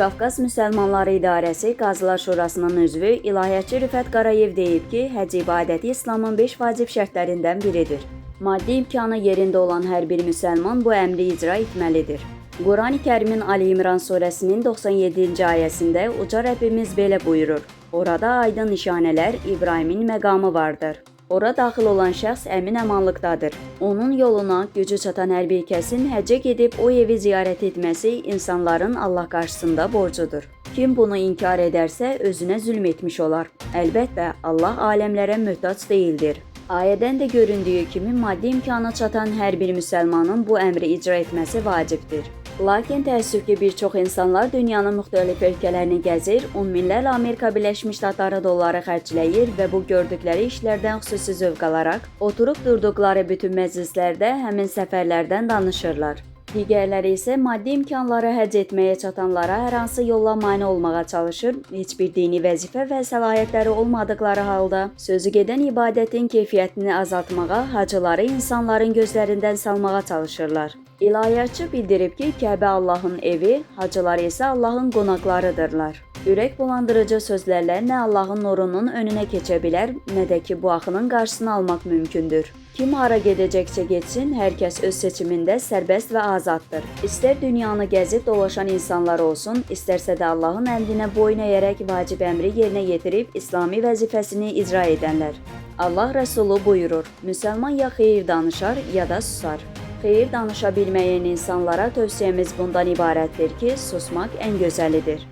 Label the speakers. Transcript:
Speaker 1: Qafqaz Müsəlmanları İdarəsi Qazılar Şurasının üzvü İlahiyyatçı Rüfət Qarayev deyib ki, həcc ibadəti İslamın 5 vacib şərtlərindən biridir. Maddi imkanı yerində olan hər bir müsəlman bu əmri icra etməlidir. Qurani Kərimin Ali İmran surəsinin 97-ci ayəsində Uca Rəbbimiz belə buyurur: Orada aydın nişanələr, İbrahimin məqamı vardır. Ora daxil olan şəxs əmin-əmanlıqdadır. Onun yoluna gücü çatan hər bir kəsin həccə gedib o evi ziyarət etməsi insanların Allah qarşısında borcudur. Kim bunu inkar edərsə, özünə zülm etmiş olar. Əlbəttə, Allah aləmlərə möhtac deyildir. Ayədən də göründüyü kimi maddi imkanı çatan hər bir müsəlmanın bu əmri icra etməsi vacibdir. Lakin təəssüf ki, bir çox insanlar dünyanın müxtəlif ölkələrini gəzir, 10 minlərlə Amerika Birləşmiş Ştatları dolları xərcləyir və bu gördükləri işlərdən xüsusi zövq alaraq, oturub durduqları bütün məclislərdə həmin səfərlərdən danışırlar. Digərləri isə maddi imkanları həcc etməyə çatanlara hər hansı yolla mane olmağa çalışır, heç bir dini vəzifə və səlahiyyətləri olmadıqları halda sözü gedən ibadətin keyfiyyətini azaltmağa, hacıları insanların gözlərindən salmağa çalışırlar. İlahiyyatçı bildirib ki, Kəbə Allahın evi, hacılar isə Allahın qonaqlarıdırlar. Ürək bulandırıcı sözlərlə nə Allahın nurunun önünə keçə bilər, nə də ki, bu axının qarşısını almaq mümkündür. Kim hara gedəcəksə getsin, hər kəs öz seçimində sərbəst və azaddır. İstər dünyanı gəzib dolaşan insanlar olsun, istərsə də Allahın əmrinə boyun əyərək vacib əmri yerinə yetirib İslami vəzifəsini icra edənlər. Allah Rəsulu buyurur: Müsəlman ya xeyir danışar, ya da susar. Xeyir danışa bilməyən insanlara tövsiyəmiz bundan ibarətdir ki, susmaq ən gözəlidir.